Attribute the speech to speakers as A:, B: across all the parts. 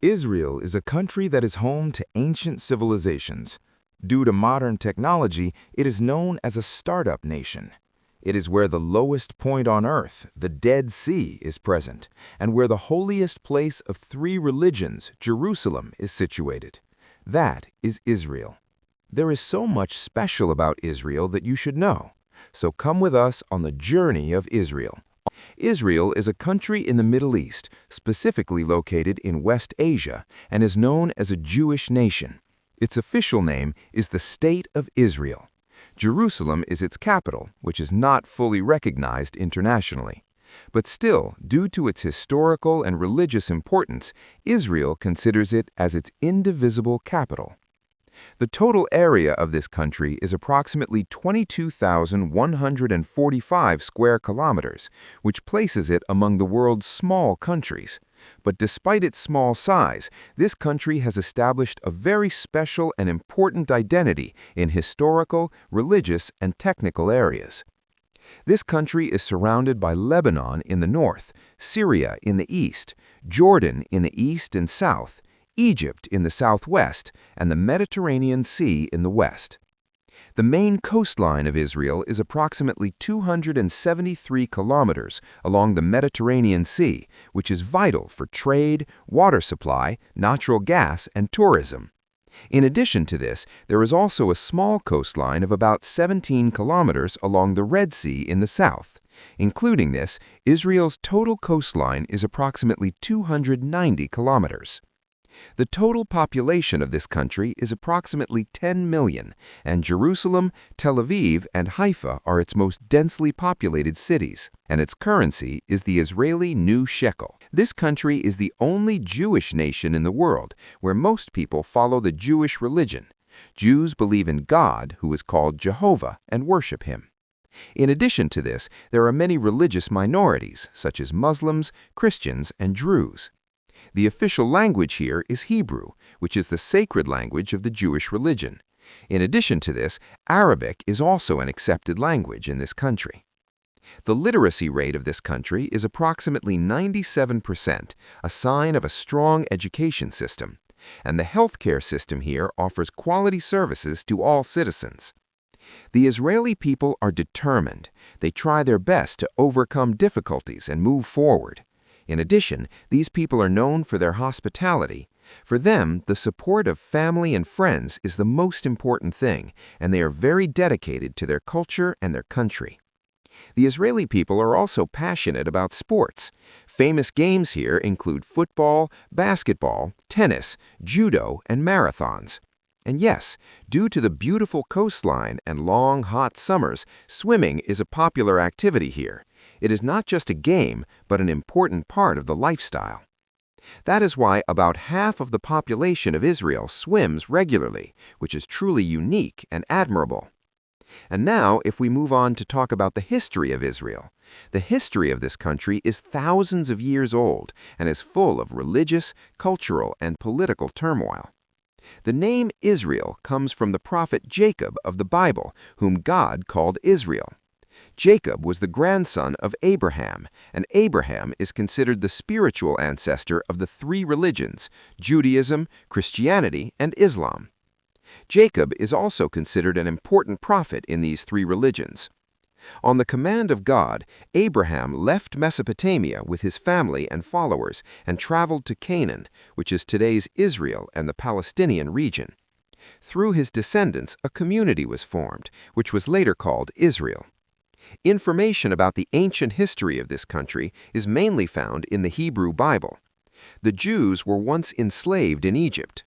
A: Israel is a country that is home to ancient civilizations. Due to modern technology, it is known as a startup nation. It is where the lowest point on earth, the Dead Sea, is present, and where the holiest place of three religions, Jerusalem, is situated. That is Israel. There is so much special about Israel that you should know. So come with us on the journey of Israel. Israel is a country in the Middle East, specifically located in West Asia, and is known as a Jewish nation. Its official name is the State of Israel. Jerusalem is its capital, which is not fully recognized internationally. But still, due to its historical and religious importance, Israel considers it as its indivisible capital. The total area of this country is approximately 22,145 square kilometers, which places it among the world's small countries. But despite its small size, this country has established a very special and important identity in historical, religious, and technical areas. This country is surrounded by Lebanon in the north, Syria in the east, Jordan in the east and south, Egypt in the southwest, and the Mediterranean Sea in the west. The main coastline of Israel is approximately 273 kilometers along the Mediterranean Sea, which is vital for trade, water supply, natural gas, and tourism. In addition to this, there is also a small coastline of about 17 kilometers along the Red Sea in the south. Including this, Israel's total coastline is approximately 290 kilometers. The total population of this country is approximately 10 million, and Jerusalem, Tel Aviv, and Haifa are its most densely populated cities, and its currency is the Israeli new shekel. This country is the only Jewish nation in the world where most people follow the Jewish religion. Jews believe in God, who is called Jehovah, and worship him. In addition to this, there are many religious minorities, such as Muslims, Christians, and Druze. The official language here is Hebrew, which is the sacred language of the Jewish religion. In addition to this, Arabic is also an accepted language in this country. The literacy rate of this country is approximately 97%, a sign of a strong education system, and the healthcare system here offers quality services to all citizens. The Israeli people are determined. They try their best to overcome difficulties and move forward. In addition, these people are known for their hospitality. For them, the support of family and friends is the most important thing, and they are very dedicated to their culture and their country. The Israeli people are also passionate about sports. Famous games here include football, basketball, tennis, judo, and marathons. And yes, due to the beautiful coastline and long, hot summers, swimming is a popular activity here. It is not just a game, but an important part of the lifestyle. That is why about half of the population of Israel swims regularly, which is truly unique and admirable. And now, if we move on to talk about the history of Israel. The history of this country is thousands of years old and is full of religious, cultural, and political turmoil. The name Israel comes from the prophet Jacob of the Bible, whom God called Israel. Jacob was the grandson of Abraham, and Abraham is considered the spiritual ancestor of the three religions, Judaism, Christianity, and Islam. Jacob is also considered an important prophet in these three religions. On the command of God, Abraham left Mesopotamia with his family and followers and traveled to Canaan, which is today's Israel and the Palestinian region. Through his descendants, a community was formed, which was later called Israel. Information about the ancient history of this country is mainly found in the Hebrew Bible. The Jews were once enslaved in Egypt.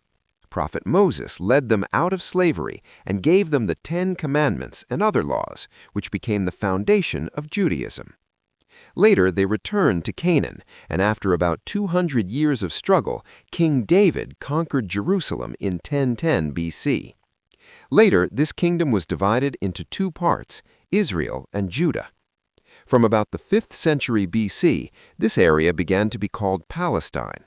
A: Prophet Moses led them out of slavery and gave them the 10 Commandments and other laws, which became the foundation of Judaism. Later, they returned to Canaan, and after about 200 years of struggle, King David conquered Jerusalem in 1010 BC. Later, this kingdom was divided into two parts, Israel and Judah. From about the 5th century BC, this area began to be called Palestine.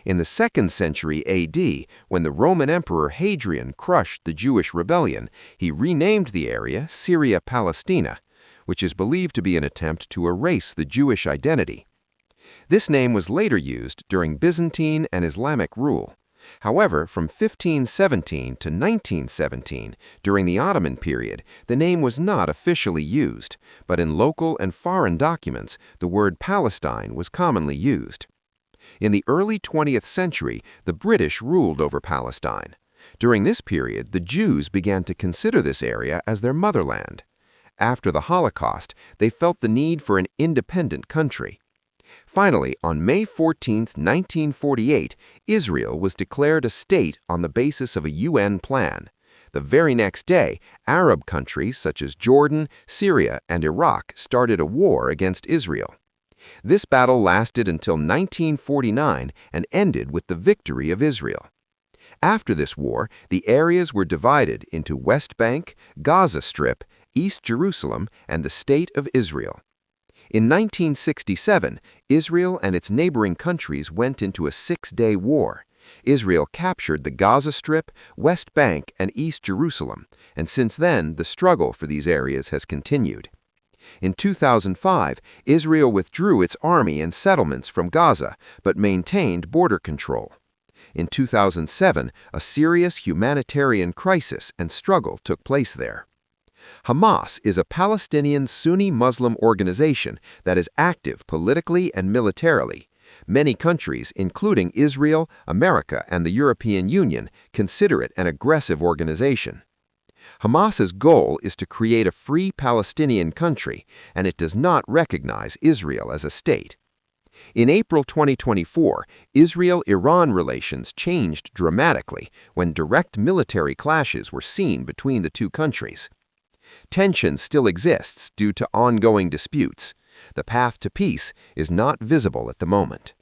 A: In the 2nd century AD, when the Roman Emperor Hadrian crushed the Jewish rebellion, he renamed the area Syria-Palestina, which is believed to be an attempt to erase the Jewish identity. This name was later used during Byzantine and Islamic rule. However, from 1517 to 1917, during the Ottoman period, the name was not officially used, but in local and foreign documents, the word Palestine was commonly used. In the early 20th century, the British ruled over Palestine. During this period, the Jews began to consider this area as their motherland. After the Holocaust, they felt the need for an independent country. Finally, on May 14, 1948, Israel was declared a state on the basis of a UN plan. The very next day, Arab countries such as Jordan, Syria, and Iraq started a war against Israel. This battle lasted until 1949 and ended with the victory of Israel. After this war, the areas were divided into West Bank, Gaza Strip, East Jerusalem, and the State of Israel. In 1967, Israel and its neighboring countries went into a six-day war. Israel captured the Gaza Strip, West Bank, and East Jerusalem, and since then, the struggle for these areas has continued. In 2005, Israel withdrew its army and settlements from Gaza, but maintained border control. In 2007, a serious humanitarian crisis and struggle took place there. Hamas is a Palestinian Sunni Muslim organization that is active politically and militarily. Many countries, including Israel, America, and the European Union, consider it an aggressive organization. Hamas's goal is to create a free Palestinian country, and it does not recognize Israel as a state. In April 2024, Israel-Iran relations changed dramatically when direct military clashes were seen between the two countries. Tension still exists due to ongoing disputes. The path to peace is not visible at the moment.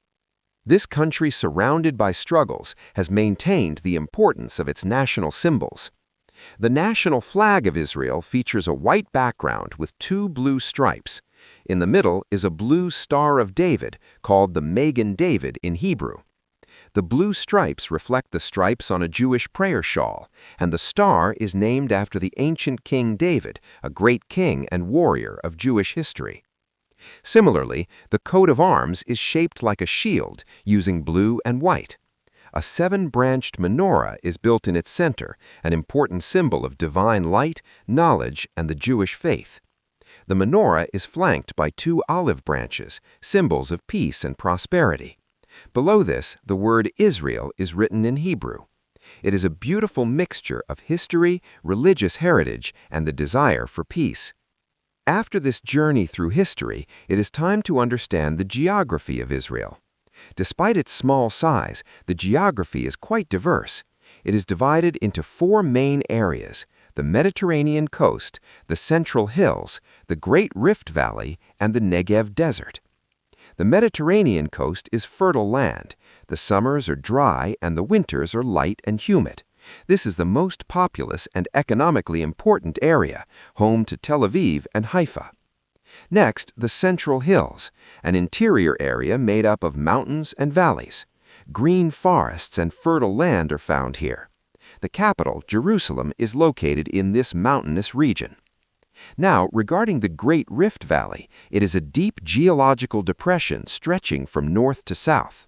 A: This country, surrounded by struggles, has maintained the importance of its national symbols. The national flag of Israel features a white background with two blue stripes. In the middle is a blue Star of David, called the Magen David in Hebrew. The blue stripes reflect the stripes on a Jewish prayer shawl, and the star is named after the ancient King David, a great king and warrior of Jewish history. Similarly, the coat of arms is shaped like a shield, using blue and white. A seven-branched menorah is built in its center, an important symbol of divine light, knowledge, and the Jewish faith. The menorah is flanked by two olive branches, symbols of peace and prosperity. Below this, the word Israel is written in Hebrew. It is a beautiful mixture of history, religious heritage, and the desire for peace. After this journey through history, it is time to understand the geography of Israel. Despite its small size, the geography is quite diverse. It is divided into four main areas: the Mediterranean coast, the Central Hills, the Great Rift Valley, and the Negev Desert. The Mediterranean coast is fertile land. The summers are dry and the winters are light and humid. This is the most populous and economically important area, home to Tel Aviv and Haifa. Next, the Central Hills, an interior area made up of mountains and valleys. Green forests and fertile land are found here. The capital, Jerusalem, is located in this mountainous region. Now, regarding the Great Rift Valley, it is a deep geological depression stretching from north to south.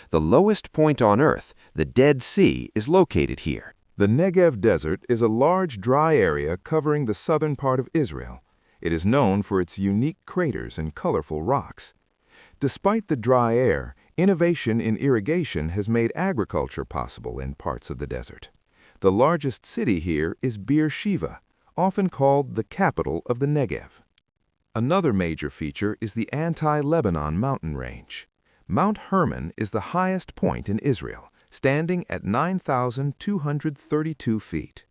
A: The lowest point on Earth, the Dead Sea, is located here.
B: The Negev Desert is a large dry area covering the southern part of Israel. It is known for its unique craters and colorful rocks. Despite the dry air, innovation in irrigation has made agriculture possible in parts of the desert. The largest city here is Beersheba, often called the capital of the Negev. Another major feature is the anti-Lebanon mountain range. Mount Hermon is the highest point in Israel, standing at 9,232 feet.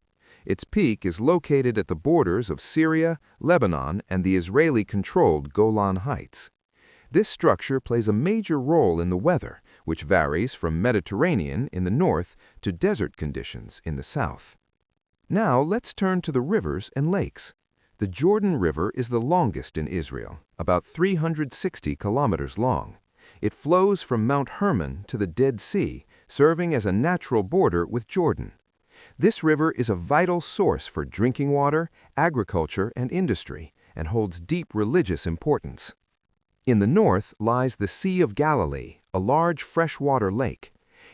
B: Its peak is located at the borders of Syria, Lebanon, and the Israeli-controlled Golan Heights. This structure plays a major role in the weather, which varies from Mediterranean in the north to desert conditions in the south. Now let's turn to the rivers and lakes. The Jordan River is the longest in Israel, about 360 kilometers long. It flows from Mount Hermon to the Dead Sea, serving as a natural border with Jordan. This river is a vital source for drinking water, agriculture, and industry, and holds deep religious importance. In the north lies the Sea of Galilee, a large freshwater lake.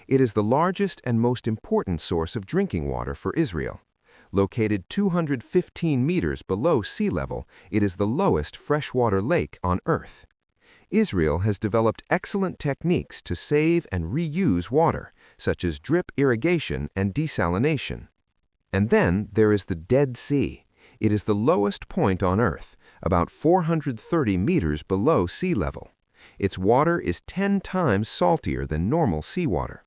B: It is the largest and most important source of drinking water for Israel. Located 215 meters below sea level, it is the lowest freshwater lake on Earth. Israel has developed excellent techniques to save and reuse water, such as drip irrigation and desalination. And then there is the Dead Sea. It is the lowest point on Earth, about 430 meters below sea level. Its water is 10 times saltier than normal seawater.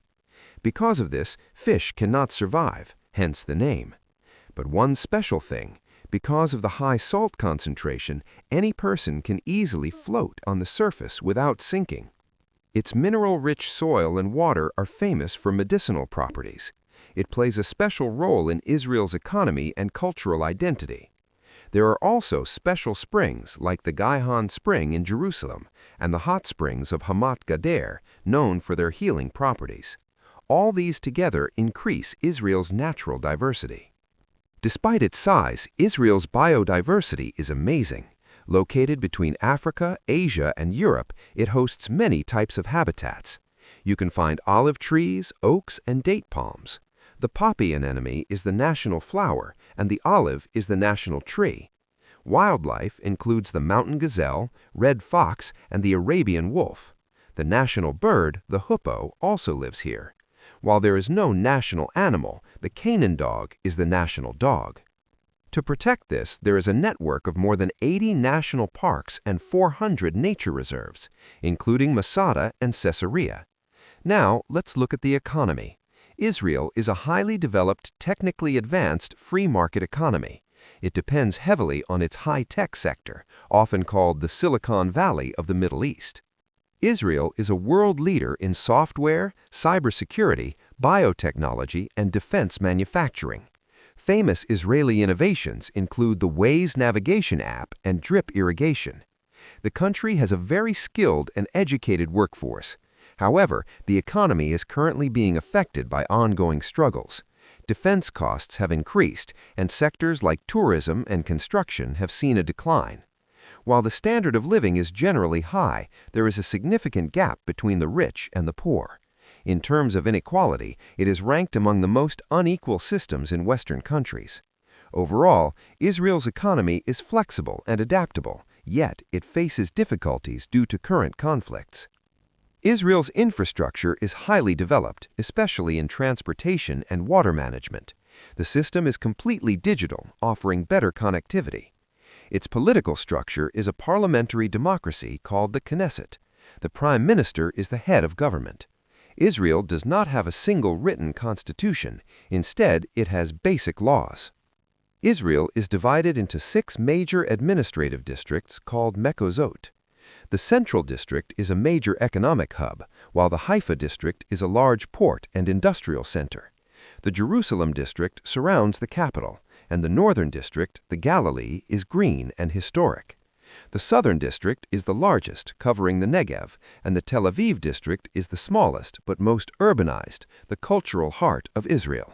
B: Because of this, fish cannot survive, hence the name. But one special thing, because of the high salt concentration, any person can easily float on the surface without sinking. Its mineral-rich soil and water are famous for medicinal properties. It plays a special role in Israel's economy and cultural identity. There are also special springs like the Gihon Spring in Jerusalem and the hot springs of Hamat Gader, known for their healing properties. All these together increase Israel's natural diversity. Despite its size, Israel's biodiversity is amazing. Located between Africa, Asia, and Europe, it hosts many types of habitats. You can find olive trees, oaks, and date palms. The poppy anemone is the national flower, and the olive is the national tree. Wildlife includes the mountain gazelle, red fox, and the Arabian wolf. The national bird, the hippo, also lives here. While there is no national animal, the Canaan dog is the national dog. To protect this, there is a network of more than 80 national parks and 400 nature reserves, including Masada and Caesarea. Now, let's look at the economy. Israel is a highly developed, technically advanced, free market economy. It depends heavily on its high-tech sector, often called the Silicon Valley of the Middle East. Israel is a world leader in software, cybersecurity, biotechnology, and defense manufacturing. Famous Israeli innovations include the Waze navigation app and drip irrigation. The country has a very skilled and educated workforce. However, the economy is currently being affected by ongoing struggles. Defense costs have increased, and sectors like tourism and construction have seen a decline. While the standard of living is generally high, there is a significant gap between the rich and the poor. In terms of inequality, it is ranked among the most unequal systems in Western countries. Overall, Israel's economy is flexible and adaptable, yet it faces difficulties due to current conflicts. Israel's infrastructure is highly developed, especially in transportation and water management. The system is completely digital, offering better connectivity. Its political structure is a parliamentary democracy called the Knesset. The prime minister is the head of government. Israel does not have a single written constitution. Instead, it has basic laws. Israel is divided into 6 major administrative districts called Mechozot. The Central District is a major economic hub, while the Haifa District is a large port and industrial center. The Jerusalem District surrounds the capital, and the Northern District, the Galilee, is green and historic. The Southern District is the largest, covering the Negev, and the Tel Aviv District is the smallest but most urbanized, the cultural heart of Israel.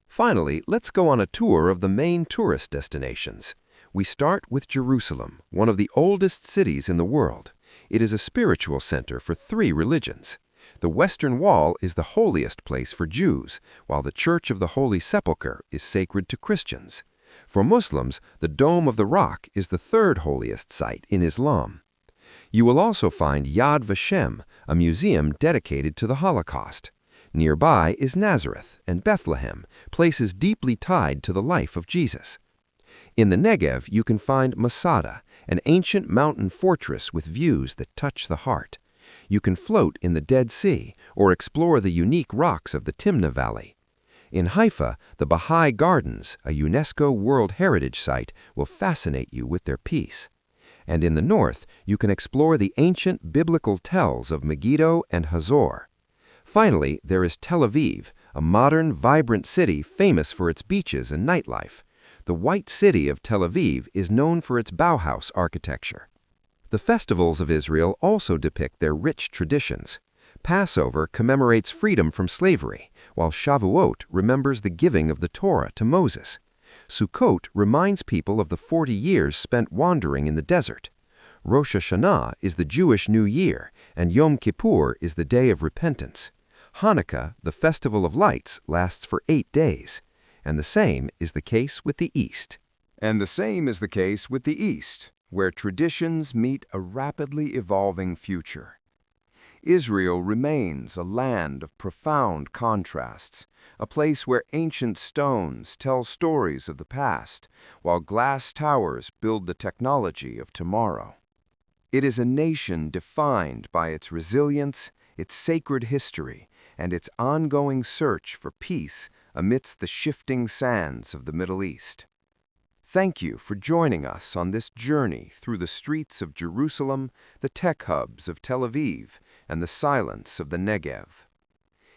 B: Finally, let's go on a tour of the main tourist destinations. We start with Jerusalem, one of the oldest cities in the world. It is a spiritual center for 3 religions. The Western Wall is the holiest place for Jews, while the Church of the Holy Sepulchre is sacred to Christians. For Muslims, the Dome of the Rock is the 3rd holiest site in Islam. You will also find Yad Vashem, a museum dedicated to the Holocaust. Nearby is Nazareth and Bethlehem, places deeply tied to the life of Jesus. In the Negev, you can find Masada, an ancient mountain fortress with views that touch the heart. You can float in the Dead Sea or explore the unique rocks of the Timna Valley. In Haifa, the Baha'i Gardens, a UNESCO World Heritage Site, will fascinate you with their peace. And in the north, you can explore the ancient biblical tells of Megiddo and Hazor. Finally, there is Tel Aviv, a modern, vibrant city famous for its beaches and nightlife. The White City of Tel Aviv is known for its Bauhaus architecture. The festivals of Israel also depict their rich traditions. Passover commemorates freedom from slavery, while Shavuot remembers the giving of the Torah to Moses. Sukkot reminds people of the 40 years spent wandering in the desert.
A: Rosh Hashanah is the Jewish New Year, and Yom Kippur is the Day of Repentance. Hanukkah, the Festival of Lights, lasts for 8 days, and the same is the case with the East.
B: And the same is the case with the East, where traditions meet a rapidly evolving future. Israel remains a land of profound contrasts, a place where ancient stones tell stories of the past, while glass towers build the technology of tomorrow. It is a nation defined by its resilience, its sacred history, and its ongoing search for peace amidst the shifting sands of the Middle East. Thank you for joining us on this journey through the streets of Jerusalem, the tech hubs of Tel Aviv, and the silence of the Negev.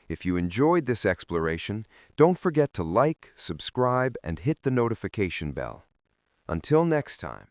B: If you enjoyed this exploration, don't forget to like, subscribe, and hit the notification bell. Until next time.